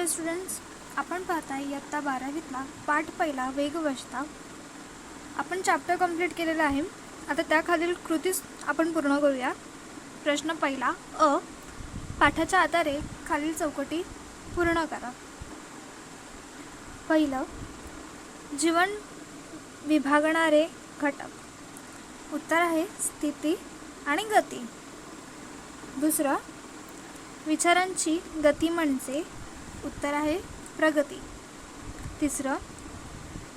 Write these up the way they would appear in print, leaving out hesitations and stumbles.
Dear students, आपण पाहताय इयत्ता 12वीतला पाठ पहिला वेगवस्ता. आपण चॅप्टर कंप्लीट केलेला आहे. आता त्याखालील कृती आपण पूर्ण करूया. प्रश्न पहिला अ. पाठाच्या आधारे खालील चौकटी पूर्ण करा. पहिलं, जीवन विभागणारे घटक. उत्तर आहे स्थिती आणि गती. दुसरं, विचारांची गती म्हणजे. उत्तर आहे प्रगती. तिसरं,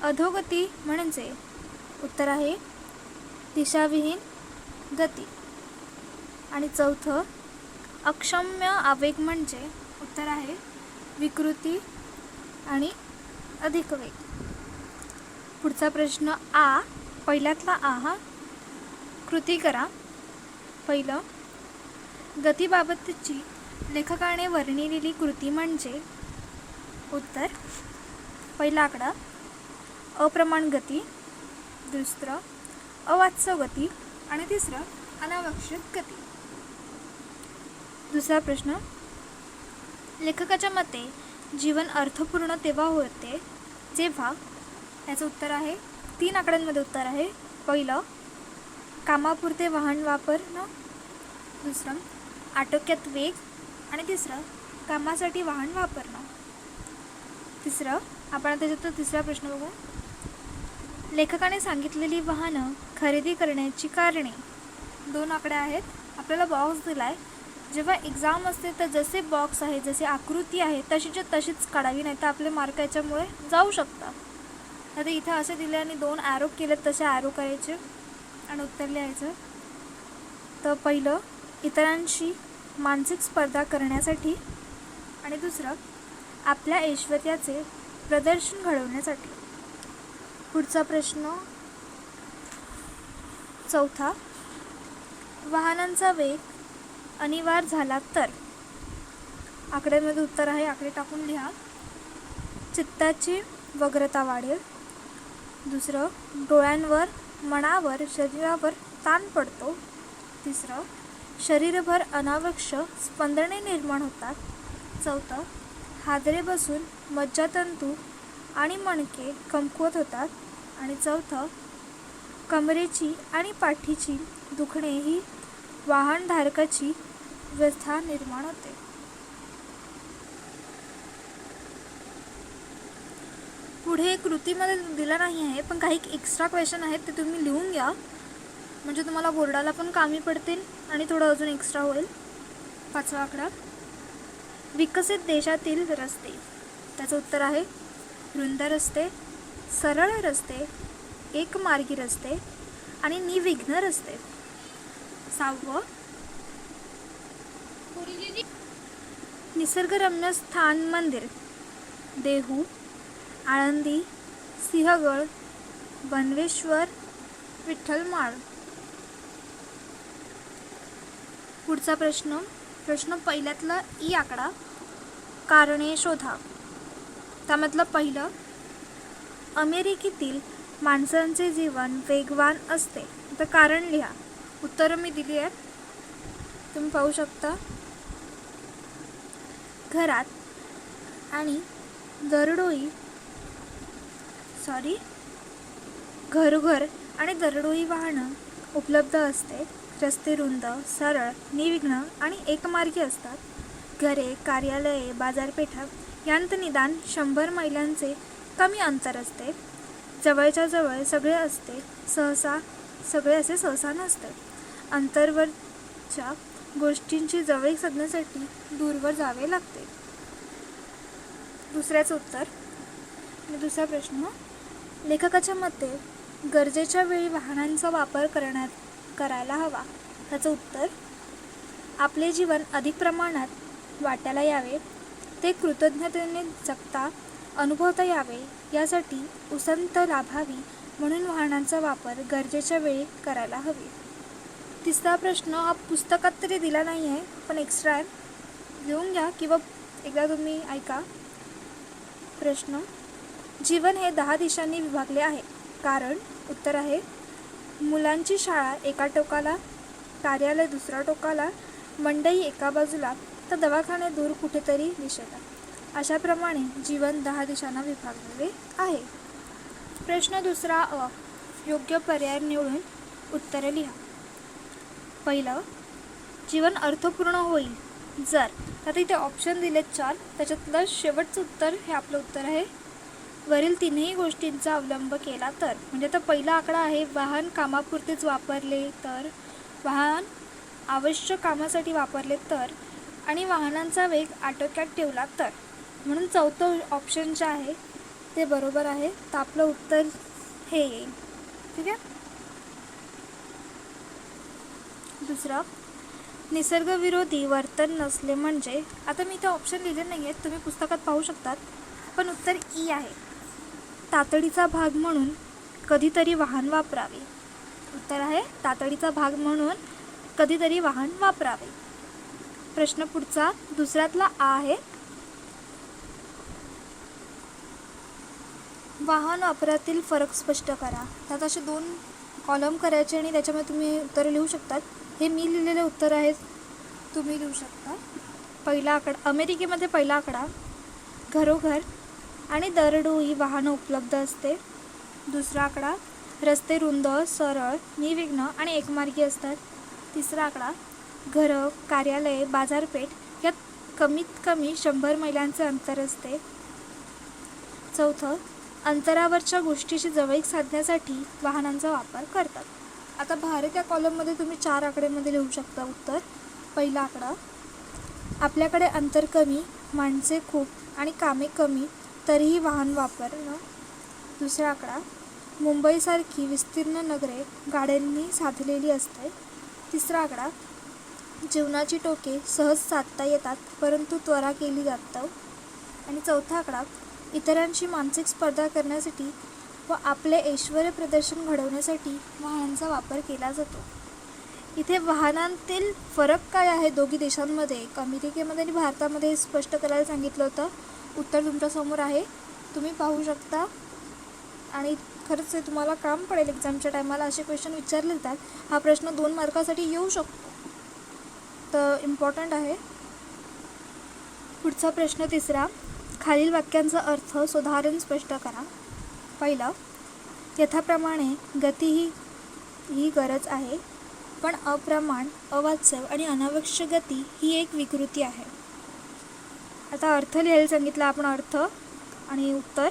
अधोगती म्हणजे. उत्तर आहे दिशाविहीन गती. आणि चौथं, अक्षम्य आवेग म्हणजे. उत्तर आहे विकृती आणि अधिक वेग. पुढचा प्रश्न आ. पहिल्यातला आ कृती करा. पहिलं, गतीबाबतची लेखकाने वर्णिलेली कृती म्हणजे. उत्तर पहिला आकडा अप्रमाण गती, दुसरं अवास्तव गती आणि तिसरं अनावश्यक गती. दुसरा प्रश्न, लेखकाच्या मते जीवन अर्थपूर्ण तेव्हा होते जेव्हा. याचं उत्तर आहे 3 आकड्यांमध्ये उत्तर आहे. पहिलं, कामापुरते वाहन वापरणं, दुसरं आटोक्यात वेग आणि तिसरं कामासाठी वाहन वापरणं. तिसरं, आपण त्याच्यात तिसरा प्रश्न बघू. लेखकाने सांगितलेली वाहनं खरेदी करण्याची कारणे. 2 आकडे आहेत. आपल्याला बॉक्स दिला आहे. जेव्हा एक्झाम असते तर जसे बॉक्स आहे, जसे आकृती आहे तशीच्या तशीच काढावी, नाही तर आपले मार्क याच्यामुळे जाऊ शकतात. आता इथे असे दिले आणि 2 ॲरो केले, तसे ॲरो करायचे आणि उत्तर लिहायचं. तर पहिलं, इतरांशी मानसिक स्पर्धा करण्यासाठी आणि दुसरं आपल्या ऐश्वर्याचे प्रदर्शन घडवण्यासाठी. पुढचा प्रश्न चौथा, वाहनांचा वेग अनिवार्य झाला तर. आकड्यांमध्ये उत्तर आहे, आकडे टाकून लिहा. चित्ताची व्यग्रता वाढेल. दुसरं, डोळ्यांवर, मनावर, शरीरावर ताण पडतो. तिसरं, शरीरभर अनावश्यक स्पंदने निर्माण होतात. चौथं, हादरे बसून मज्जातंतू आणि मणके कमकुवत होतात. आणि चौथं, कमरेची आणि पाठीची दुखणे ही वाहनधारकाची व्यथा निर्माण होते. पुढे कृतीमध्ये दिला नाही आहे, पण काही एक्स्ट्रा क्वेश्चन आहेत ते तुम्ही लिहून घ्या, म्हणजे तुम्हाला बोर्डाला पण कामी पडतील आणि थोडं अजून एक्स्ट्रा होईल. 5वा आकडा, विकसित देशातील रस्ते. त्याचं उत्तर आहे रुंद रस्ते, सरळ रस्ते, एकमार्गी रस्ते आणि निर्विघ्न रस्ते. 6वं, निसर्गरम्य स्थान मंदिर. देहू, आळंदी, सिंहगड, बनवेश्वर, विठ्ठलमाळ. पुढचा प्रश्न पहिल्यातला ई आकडा, कारणे शोधा. त्यामधलं पहिलं, अमेरिकेतील माणसांचे जीवन वेगवान असते. तर कारण लिहा. उत्तरं मी दिली आहेत, तुम्ही पाहू शकता. घरात आणि घरोघर आणि दरडोई वाहनं उपलब्ध असते. रस्ते रुंद, सरळ, निर्विघ्न आणि एकमार्गी असतात. घरे, कार्यालये, बाजारपेठा यांत निदान 100 मैलांचे कमी अंतर असते. जवळच्या जवळ सगळे असते, सहसा नसते. अंतरवरच्या गोष्टींची जवळीक साधण्यासाठी दूरवर जावे लागते. दुसऱ्याचं उत्तर. दुसरा प्रश्न, लेखकाच्या मते गरजेच्या वेळी वाहनांचा वापर करायला हवा. त्याचं उत्तर, आपले जीवन अधिक प्रमाणात वाट्याला यावे, ते कृतज्ञतेने जगता अनुभवता यावे, यासाठी उसंत लाभावी म्हणून वाहनांचा वापर गरजेच्या वेळी करायला हवे. तिसरा प्रश्न हा पुस्तकात तरी दिला नाही आहे, पण एक्स्ट्रा आहे, लिहून घ्या किंवा एकदा तुम्ही ऐका. प्रश्न, जीवन हे 10 दिशांनी विभागले आहे. कारण. उत्तर आहे मुलांची शाळा एका टोकाला, कार्यालय दुसऱ्या टोकाला, मंडई एका बाजूला, तर दवाखाने दूर कुठेतरी दिशेला. अशाप्रमाणे जीवन 10 दिशांना विभागलेले आहे. प्रश्न दुसरा अ. योग्य पर्याय निवडून उत्तरे लिहा. पहिलं, जीवन अर्थपूर्ण होईल जर, आता इथे ऑप्शन दिलेत 4, त्याच्यातलं शेवटचं उत्तर हे आपलं उत्तर आहे. वरील तिन्ही गोष्टींचा अवलंब केला तर, म्हणजे आता पहिला आकडा आहे वाहन कामापुरतेच वापरले तर, वाहन आवश्यक कामासाठी वापरले तर, आणि वाहनांचा वेग आटोक्यात ठेवला तर. म्हणून चौथं ऑप्शन जे आहे ते बरोबर आहे. तर आपलं उत्तर हे येईल. ठीक आहे. दुसरं, निसर्गविरोधी वर्तन नसले म्हणजे, आता मी इथे ऑप्शन लिहिले नाही आहेत, तुम्ही पुस्तकात पाहू शकतात, पण उत्तर ई आहे. तातडीचा भाग म्हणून कधीतरी वाहन वापरावे. उत्तर आहे तातडीचा भाग म्हणून कधीतरी वाहन वापरावे. प्रश्न पुढचा दुसऱ्यातला आ आहे. वाहन वापरातील फरक स्पष्ट करा. त्यात असे 2 कॉलम करायचे आणि त्याच्यामध्ये तुम्ही उत्तरं लिहू शकतात. हे मी लिहिलेले उत्तर आहेत, तुम्ही लिहू शकता. पहिला आकडा, अमेरिकेमध्ये पहिला आकडा घरोघर आणि दरडोई वाहनं उपलब्ध असते. दुसरा आकडा रस्ते रुंद, सरळ, निर्विघ्न आणि एकमार्गी असतात. तिसरा आकडा घरं, कार्यालये, बाजारपेठ यात कमीत कमी 100 मैलांचे अंतर असते. चौथं, अंतरावरच्या गोष्टीशी जवळीक साधण्यासाठी वाहनांचा वापर करतात. आता भारत या कॉलममध्ये तुम्ही 4 आकड्यामध्ये लिहू शकता उत्तर. पहिला आकडा, आपल्याकडे अंतर कमी, माणसे खूप आणि कामे कमी तरीही वाहन वापरणं. दुसरा आकडा, मुंबईसारखी विस्तीर्ण नगरे गाड्यांनी साधलेली असते. तिसरा आकडा, जीवनाची टोके सहज साधता येतात परंतु त्वरा केली जातं. आणि चौथा आकडा, इतरांशी मानसिक स्पर्धा करण्यासाठी व आपले ऐश्वर्य प्रदर्शन घडवण्यासाठी वाहनांचा वापर केला जातो. इथे वाहनांतील फरक काय आहे दोघी देशांमध्ये, अमेरिकेमध्ये आणि भारतामध्ये, हे स्पष्ट करायला सांगितलं होतं. उत्तर तुमच्यासमोर आहे, तुम्ही पाहू शकता. आणि खरंच हे तुम्हाला काम पडेल एक्झामच्या टायमाला. असे क्वेश्चन विचारले जातात. हा प्रश्न 2 मार्कासाठी येऊ शकतो, तर इम्पॉर्टंट आहे. पुढचा प्रश्न तिसरा, खालील वाक्यांचा अर्थ सुधारून स्पष्ट करा. पहिलं, यथाप्रमाणे गती ही गरज आहे, पण अप्रमाण, अवास्तव आणि अनावश्यक गती ही एक विकृती आहे. आता अर्थ लिहायला सांगितला आपण. अर्थ आणि उत्तर,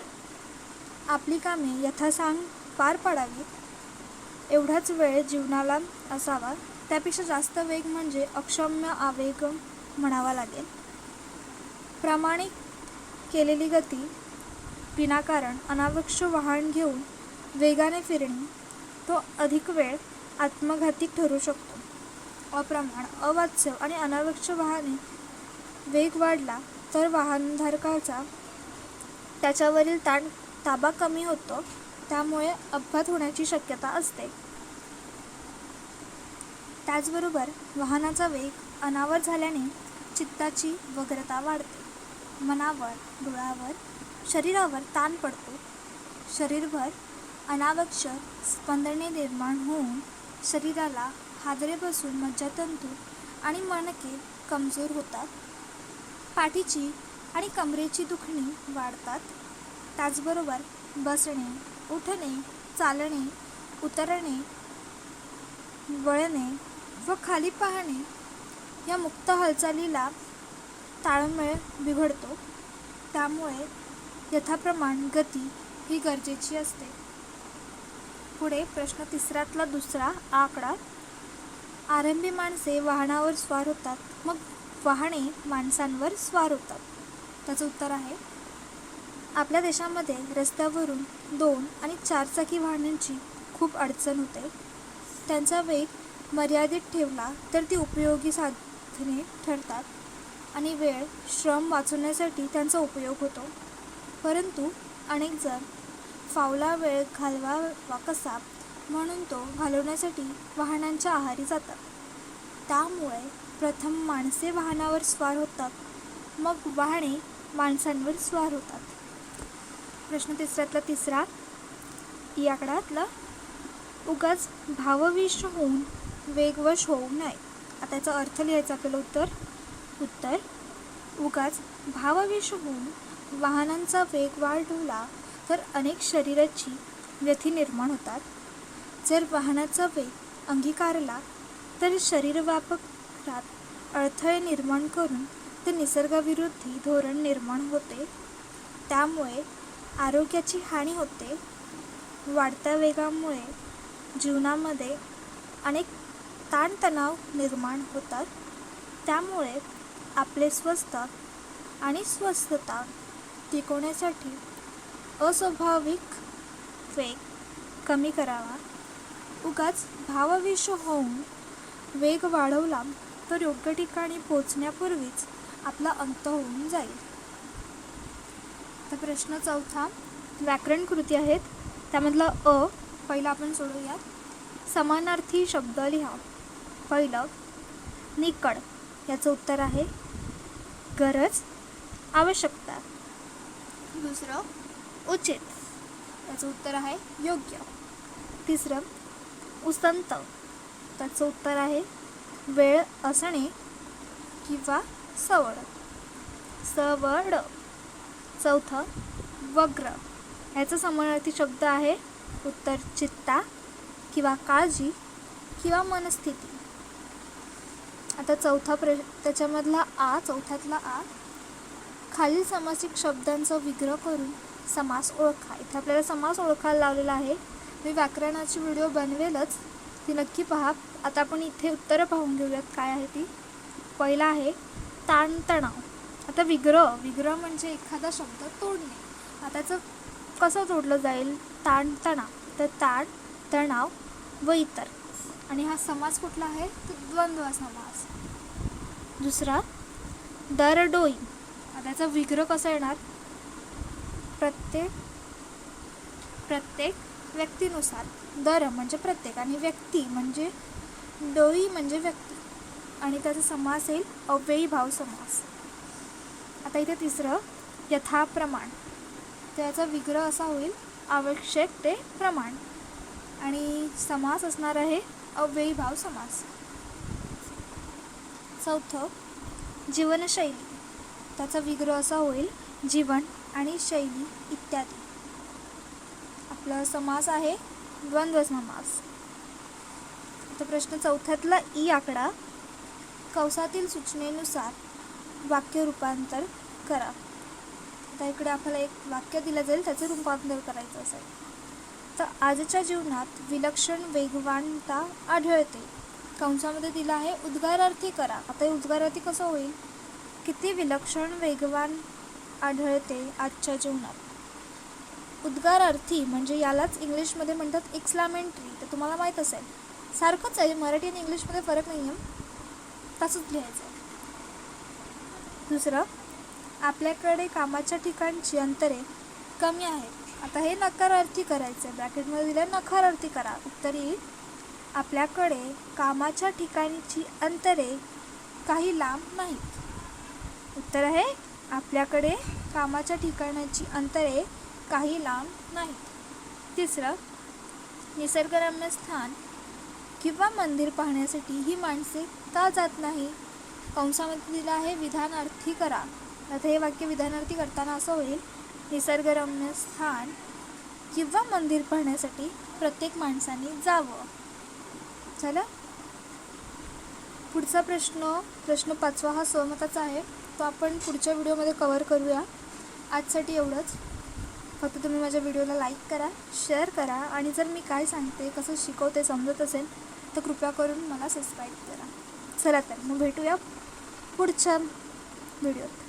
आपली कामे यथासांग पार पाडावीत एवढाच वेळ जीवनाला असावा, त्यापेक्षा जास्त वेग म्हणजे अक्षम्य आवेग म्हणावा लागेल. प्रामाणिक केलेली गती विनाकारण अनावश्यक वाहन घेऊन वेगाने फिरणे, तो अधिक वेळ आत्मघाती ठरू शकतो. अप्रमाण, अवास्तव आणि अनावश्यक वाहने वेग वाढला तर वाहनधारकाचा त्याच्यावरील ताबा कमी होतो, त्यामुळे अपघात होण्याची शक्यता असते. त्याचबरोबर वाहनाचा वेग अनावर झाल्याने चित्ताची व्यग्रता वाढते, मनावर, डोळ्यावर, शरीरावर ताण पडतो, शरीरभर अनावश्यक स्पंदने निर्माण होऊन शरीराला हादरे बसून मज्जातंतू आणि मणके कमजोर होतात, पाठीची आणि कमरेची दुखणी वाढतात. त्याचबरोबर बसणे, उठणे, चालणे, उतरणे, वळणे व खाली पाहणे या मुक्त हालचालीला ताळमेळ बिघडतो. त्यामुळे यथाप्रमाण गती ही गरजेची असते. पुढे प्रश्न तिसऱ्यातला दुसरा आकडा, आरंभी माणसे वाहनावर स्वार होतात, मग वाहने माणसांवर स्वार होतात. त्याचं उत्तर आहे, आपल्या देशामध्ये रस्त्यावरून 2 आणि 4 चाकी वाहनांची खूप अडचण होते. त्यांचा वेग मर्यादित ठेवला तर ती उपयोगी साधने ठरतात आणि वेळ, श्रम वाचवण्यासाठी त्यांचा उपयोग होतो. परंतु अनेक जण फावला वेळ घालवावा कसा म्हणून तो घालवण्यासाठी वाहनांच्या आहारी जातात. त्यामुळे प्रथम माणसे वाहनावर स्वार होतात, मग वाहने माणसांवर स्वार होतात. प्रश्न तिसऱ्यातला तिसरा या आकड्यातला, उगाच भावविश होऊन वेगवश होऊ नये. आता याचा अर्थ लिहायचा आपल्याला. उत्तर, उगाच भावावेश होऊन वाहनांचा वेग वाढवला तर अनेक शरीराची व्यथी निर्माण होतात. जर वाहनाचा वेग अंगीकारला तर शरीरव्यापकात अडथळे निर्माण करून ते निसर्गाविरोधी धोरण निर्माण होते. त्यामुळे आरोग्याची हानी होते. वाढत्या वेगामुळे जीवनामध्ये अनेक ताणतणाव निर्माण होतात. त्यामुळे आपले आणि स्वस्थता टिकवण्यासाठी अस्वाभाविक वेग कमी करावा. उगाच भावावेश होऊन वेग वाढवला तर योग्य ठिकाणी पोचण्यापूर्वीच आपला अंत होऊन जाईल. तर प्रश्न चौथा व्याकरण कृती आहेत. त्यामधला पहिला आपण सोडूया. समानार्थी शब्द लिहा. पहिलं निकड, याचं उत्तर आहे गरज, आवश्यकता. दुसरं उचित, याचं उत्तर आहे योग्य. तिसरं उसंत, त्याचं उत्तर आहे वेळ असणे किंवा सवड. चौथं वग्र, याचा समानार्थी शब्द आहे उत्तर चित्ता किंवा काळजी किंवा मनस्थिती. आता त्याच्यामधला चौथ्यातला खालील समासिक शब्दांचा विग्रह करून समास ओळखा. इथे आपल्याला समास ओळखायला लावलेला आहे. मी व्याकरणाची व्हिडिओ बनवेलच, ती नक्की पहा. आता आपण इथे उत्तरं पाहून घेऊयात काय आहे ती. पहिला आहे ताणतणाव. आता विग्रह म्हणजे एखादा शब्द तोडणे. आता त्याचं कसं जोडलं जाईल? ताणतणाव, तर ताण, तणाव व इतर. आणि हा समास कुठला आहे? तर द्वंद्व समास. दुसरा दरडोई. आता त्याचा विग्रह कसा येणार? प्रत्येक व्यक्तीनुसार. दर म्हणजे प्रत्येक आणि व्यक्ती म्हणजे डोई म्हणजे व्यक्ती. आणि त्याचा समास येईल अव्ययी भाव समास. आता इथे तिसरं यथाप्रमाण. त्याचा विग्रह असा होईल आवश्यक ते प्रमाण. आणि समास असणार आहे अव्ययी भाव समास. चौथं जीवनशैली. त्याचा विग्रह असा होईल जीवन आणि शैली इत्यादी. आपला समास आहे द्वंद्व समास. आता प्रश्न चौथ्यातला आकडा कंसातील सूचनेनुसार वाक्य रूपांतर करा. आता इकडे आपल्याला एक वाक्य दिलं जाईल, त्याचं रूपांतर करायचं असेल. तर आजच्या जीवनात विलक्षण वेगवानता आढळते. कंसामध्ये दिलं आहे उद्गारार्थी करा. आता हे उद्गारार्थी कसं होईल? किती विलक्षण वेगवान आढळते आजच्या जीवनात. उद्गारार्थी म्हणजे यालाच इंग्लिशमध्ये म्हणतात एक्सक्लामेटरी. तर तुम्हाला माहीत असेल, सारखंच आहे, मराठी आणि इंग्लिशमध्ये फरक नाही आहे, तसंच लिहायचं. दुसरं आपल्याकडे कामाच्या ठिकाणची अंतरे कमी आहेत. आता हे नकारार्थी करायचं आहे. ब्रॅकेटमध्ये दिलं नकारार्थी करा. उत्तर येईल आपल्याकडे कामाच्या ठिकाणची अंतरे काही लांब नाहीत. उत्तर आहे आपल्याकडे कामाच्या ठिकाणाची अंतरे काही लांब नाहीत. तिसरं निसर्गरम्य स्थान किंवा मंदिर पाहण्यासाठी ही माणसे का जात नाही? कंसामध्ये दिलं आहे विधानार्थी करा. आता हे वाक्य विधानार्थी करताना असं होईल निसर्गरम्य स्थान किंवा मंदिर पाहण्यासाठी प्रत्येक माणसाने जावं. चला पुढचा प्रश्न 5वा हा सहमताचा आहे. तो आपण पुढच्या व्हिडिओमध्ये कव्हर करूया. आजसाठी एवढंच. फक्त तुम्ही माझ्या व्हिडिओला लाईक करा, शेअर करा आणि जर मी काय सांगते, कसं शिकवते समजत असेल तर कृपया करून मला सबस्क्राईब करा. चला तर मग भेटूया पुढच्या व्हिडिओत.